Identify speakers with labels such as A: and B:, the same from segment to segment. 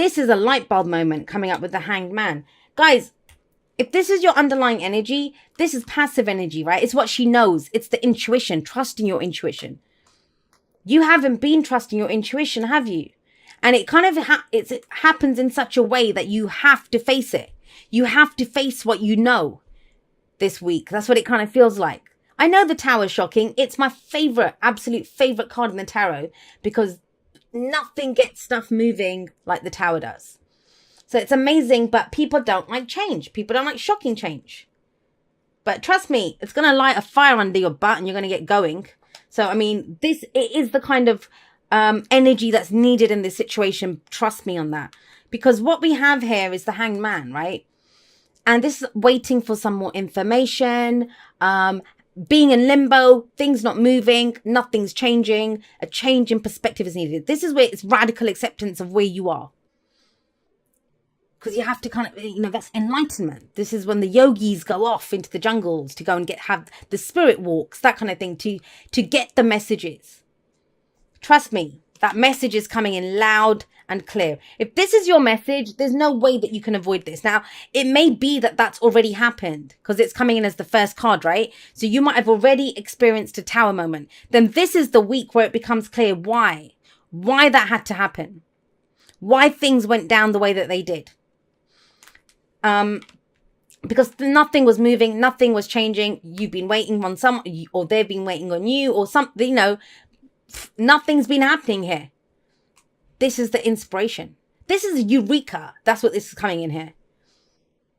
A: This is a light bulb moment coming up with the Hanged Man. Guys, if this is your underlying energy, this is passive energy, right? It's what she knows. It's the intuition, trusting your intuition. You haven't been trusting your intuition, have you? And it kind of it happens in such a way that you have to face it. You have to face what you know this week. That's what it kind of feels like. I know the Tower is shocking. It's my favorite, absolute favorite card in the tarot because nothing gets stuff moving like the Tower does. So it's amazing, but people don't like change. People don't like shocking change. But trust me, it's going to light a fire under your butt and you're going to get going. So, I mean, it is the kind of energy that's needed in this situation. Trust me on that. Because what we have here is the Hanged Man, right? And this is waiting for some more information, being in limbo, things not moving, nothing's changing, a change in perspective is needed. This is where it's radical acceptance of where you are. Because you have to kind of, that's enlightenment. This is when the yogis go off into the jungles to go and have the spirit walks, that kind of thing, to get the messages. Trust me, that message is coming in loud and clear. If this is your message, there's no way that you can avoid this. Now, it may be that that's already happened because it's coming in as the first card, right? So you might have already experienced a Tower moment. Then this is the week where it becomes clear why that had to happen. Why things went down the way that they did. Because nothing was moving, nothing was changing. You've been waiting on or they've been waiting on you or something, nothing's been happening here. This is the inspiration. This is eureka. That's what this is coming in here.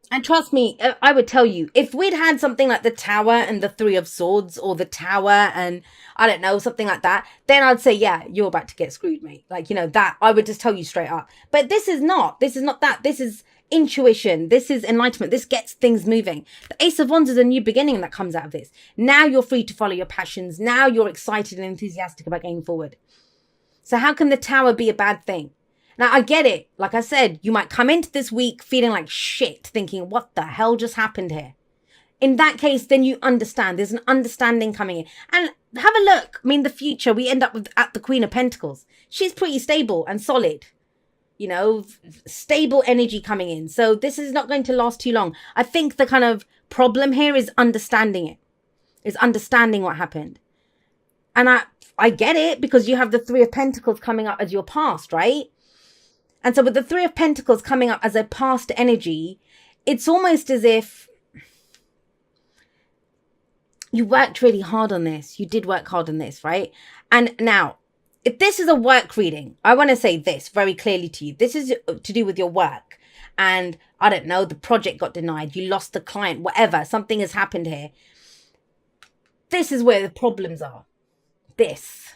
A: And trust me, I would tell you, if we'd had something like the Tower and the Three of Swords or the Tower and I don't know, something like that, then I'd say, yeah, you're about to get screwed, mate. That I would just tell you straight up. But this is not that. This is intuition. This is enlightenment. This gets things moving. The Ace of Wands is a new beginning that comes out of this. Now you're free to follow your passions. Now you're excited and enthusiastic about going forward. So how can the Tower be a bad thing? Now, I get it. Like I said, you might come into this week feeling like shit, thinking, what the hell just happened here? In that case, then you understand. There's an understanding coming in. And have a look. I mean, the future, we end up at the Queen of Pentacles. She's pretty stable and solid. Stable energy coming in. So this is not going to last too long. I think the kind of problem here is understanding it. Is understanding what happened. And I get it because you have the Three of Pentacles coming up as your past, right? And so with the Three of Pentacles coming up as a past energy, it's almost as if you worked really hard on this. You did work hard on this, right? And now, if this is a work reading, I want to say this very clearly to you. This is to do with your work. And I don't know, the project got denied. You lost the client, whatever. Something has happened here. This is where the problems are. This.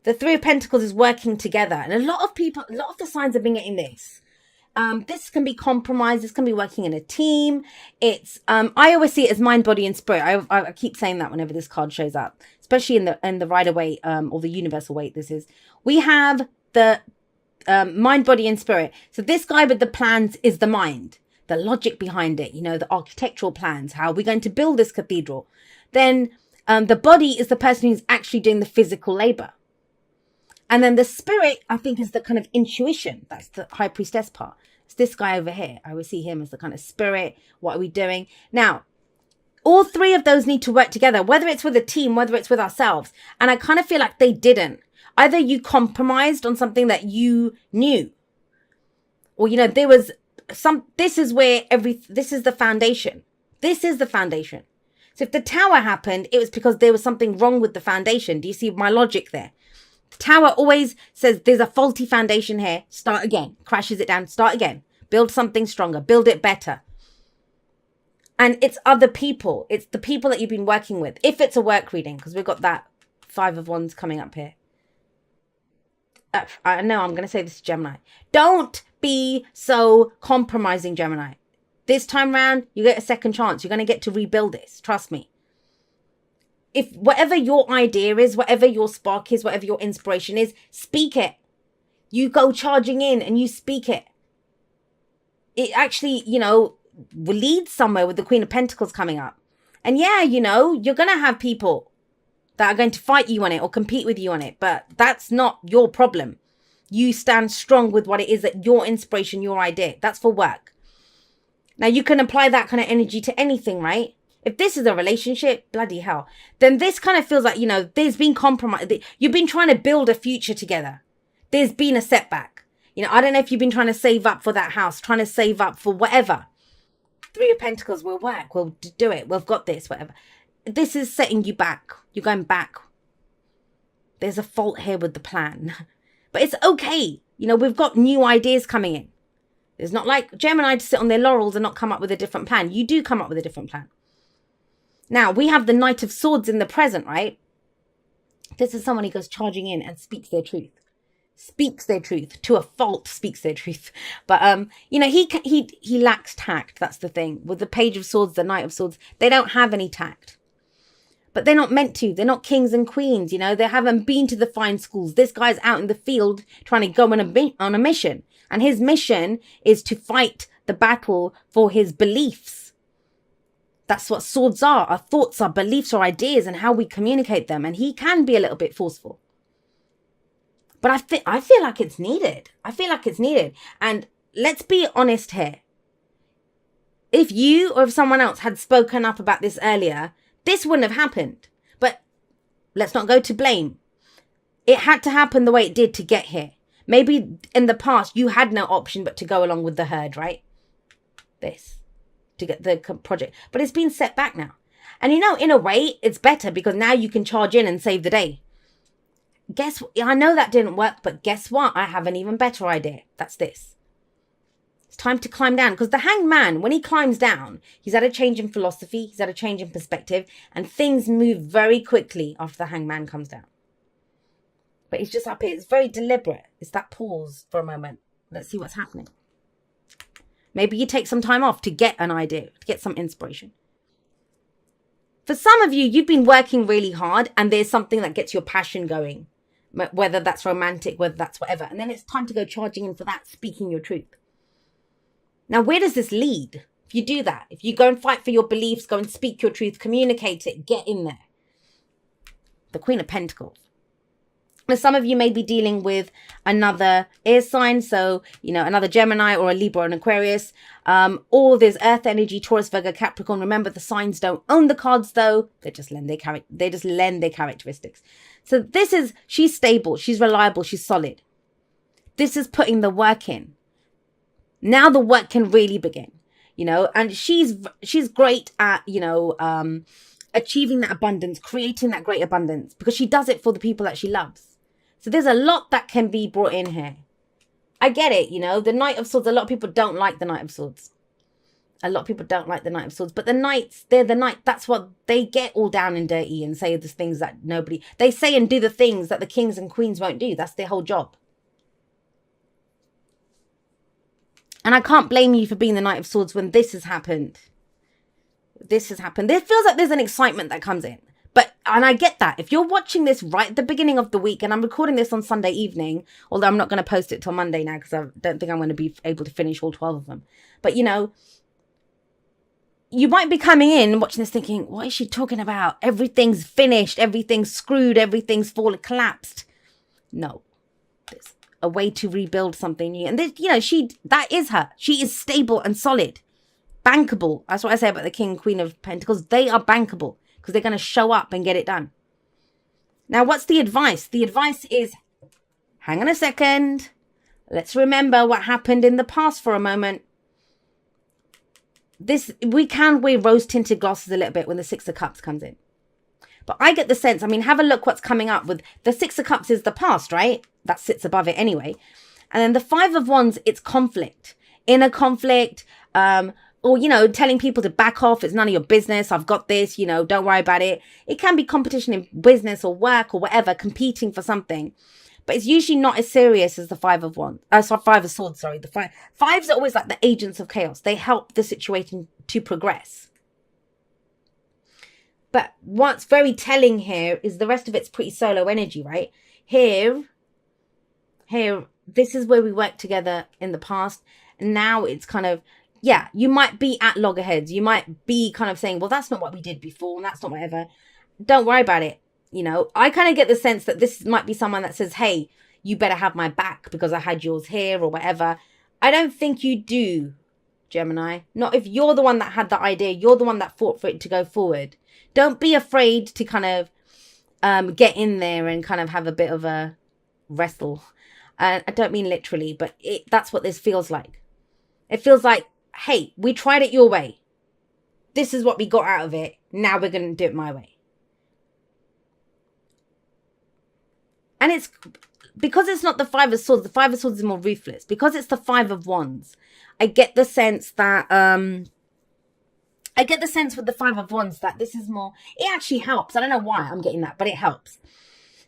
A: The Three of Pentacles is working together. And a lot of the signs have been getting this. This can be compromised. This can be working in a team. It's, I always see it as mind, body, and spirit. I keep saying that whenever this card shows up, especially in the Rider-Waite, or the Universal Weight. We have the, mind, body, and spirit. So this guy with the plans is the mind, the logic behind it, the architectural plans, how we're going to build this cathedral. Then, the body is the person who's actually doing the physical labor. And then the spirit, I think, is the kind of intuition. That's the High Priestess part. It's this guy over here. I would see him as the kind of spirit. What are we doing? Now, all three of those need to work together, whether it's with a team, whether it's with ourselves. And I kind of feel like they didn't. Either you compromised on something that you knew. Or, there was this is where this is the foundation. This is the foundation. So if the Tower happened, it was because there was something wrong with the foundation. Do you see my logic there? Tower always says there's a faulty foundation here. Start again. Crashes it down. Start again. Build something stronger. Build it better. And it's other people. It's the people that you've been working with. If it's a work reading, because we've got that Five of Wands coming up here. I know I'm going to say this to Gemini. Don't be so compromising, Gemini. This time round, you get a second chance. You're going to get to rebuild this. Trust me. If whatever your idea is, whatever your spark is, whatever your inspiration is, speak it. You go charging in and you speak it. It actually, will lead somewhere with the Queen of Pentacles coming up. And yeah, you're going to have people that are going to fight you on it or compete with you on it. But that's not your problem. You stand strong with what it is that your inspiration, your idea. That's for work. Now you can apply that kind of energy to anything, right? If this is a relationship, bloody hell, then this kind of feels like, there's been compromise. You've been trying to build a future together. There's been a setback. I don't know if you've been trying to save up for that house, trying to save up for whatever. Three of Pentacles will work. We'll do it. We've got this, whatever. This is setting you back. You're going back. There's a fault here with the plan. But it's okay. We've got new ideas coming in. It's not like Gemini to sit on their laurels and not come up with a different plan. You do come up with a different plan. Now, we have the Knight of Swords in the present, right? This is someone who goes charging in and speaks their truth. Speaks their truth. To a fault, speaks their truth. But, he lacks tact. That's the thing. With the Page of Swords, the Knight of Swords, they don't have any tact. But they're not meant to. They're not kings and queens, They haven't been to the fine schools. This guy's out in the field trying to go on a mission. And his mission is to fight the battle for his beliefs. That's what swords are. Our thoughts, our beliefs, our ideas, and how we communicate them. And he can be a little bit forceful. But I feel like it's needed. And let's be honest here. If you or if someone else had spoken up about this earlier, this wouldn't have happened. But let's not go to blame. It had to happen the way it did to get here. Maybe in the past, you had no option but to go along with the herd, right? This. To get the project. But it's been set back now. And in a way, it's better because now you can charge in and save the day. Guess what? I know that didn't work, but guess what? I have an even better idea. That's this. It's time to climb down. Because the Hanged Man, when he climbs down, he's had a change in philosophy. He's had a change in perspective. And things move very quickly after the Hanged Man comes down. But he's just up here. It's very deliberate. It's that pause for a moment. Let's see what's happening. Maybe you take some time off to get an idea, to get some inspiration. For some of you, you've been working really hard and there's something that gets your passion going, whether that's romantic, whether that's whatever. And then it's time to go charging in for that, speaking your truth. Now, where does this lead? If you do that, if you go and fight for your beliefs, go and speak your truth, communicate it, get in there. The Queen of Pentacles. Now, some of you may be dealing with another air sign. So, another Gemini or a Libra or an Aquarius. Or there's Earth energy, Taurus, Virgo, Capricorn. Remember, the signs don't own the cards, though. They just lend their characteristics. So she's stable. She's reliable. She's solid. This is putting the work in. Now the work can really begin, and she's great at, achieving that abundance, creating that great abundance because she does it for the people that she loves. So there's a lot that can be brought in here. I get it, the Knight of Swords. A lot of people don't like the Knight of Swords. But the Knights, they're the Knight. That's what they get all down and dirty and say the things that they say and do the things that the kings and queens won't do. That's their whole job. And I can't blame you for being the Knight of Swords when this has happened. There feels like there's an excitement that comes in. And I get that. If you're watching this right at the beginning of the week, and I'm recording this on Sunday evening, although I'm not going to post it till Monday now because I don't think I'm going to be able to finish all 12 of them. But, you might be coming in watching this thinking, what is she talking about? Everything's finished. Everything's screwed. Everything's collapsed. No. There's a way to rebuild something new. And, that is her. She is stable and solid. Bankable. That's what I say about the King and Queen of Pentacles. They are bankable. Because they're going to show up and get it done. Now, what's the advice? The advice is, hang on a second. Let's remember what happened in the past for a moment. We can wear rose-tinted glasses a little bit when the Six of Cups comes in. But I get the sense, have a look what's coming up with the Six of Cups is the past, right? That sits above it anyway. And then the Five of Wands, it's conflict. Inner conflict, or, telling people to back off. It's none of your business. I've got this, don't worry about it. It can be competition in business or work or whatever, competing for something. But it's usually not as serious as the Five of Swords, sorry. The fives are always like the agents of chaos. They help the situation to progress. But what's very telling here is the rest of it's pretty solo energy, right? Here, this is where we worked together in the past. And now it's kind of, yeah, you might be at loggerheads. You might be kind of saying, well, that's not what we did before. And that's not whatever. Don't worry about it. I kind of get the sense that this might be someone that says, hey, you better have my back because I had yours here or whatever. I don't think you do, Gemini. Not if you're the one that had the idea. You're the one that fought for it to go forward. Don't be afraid to kind of get in there and kind of have a bit of a wrestle. I don't mean literally, but that's what this feels like. It feels like, hey, we tried it your way. This is what we got out of it. Now we're going to do it my way. And it's because it's not the Five of Swords. The Five of Swords is more ruthless. Because it's the Five of Wands, I get the sense that with the Five of Wands that this is more, it actually helps. I don't know why I'm getting that, but it helps.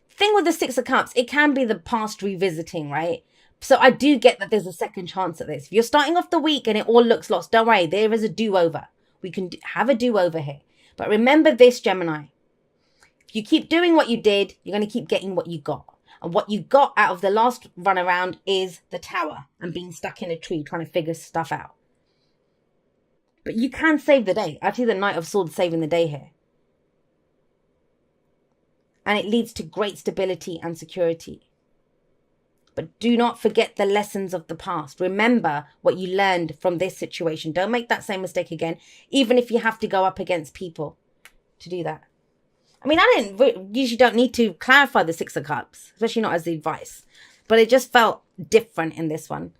A: Thing with the Six of Cups, it can be the past revisiting, right? So I do get that there's a second chance at this. If you're starting off the week and it all looks lost, don't worry, there is a do-over. We can have a do-over here. But remember this, Gemini. If you keep doing what you did, you're going to keep getting what you got. And what you got out of the last run around is the Tower and being stuck in a tree trying to figure stuff out. But you can save the day. I see the Knight of Swords saving the day here. And it leads to great stability and security. But do not forget the lessons of the past. Remember what you learned from this situation. Don't make that same mistake again, even if you have to go up against people to do that. I mean, usually don't need to clarify the Six of Cups, especially not as the advice. But it just felt different in this one.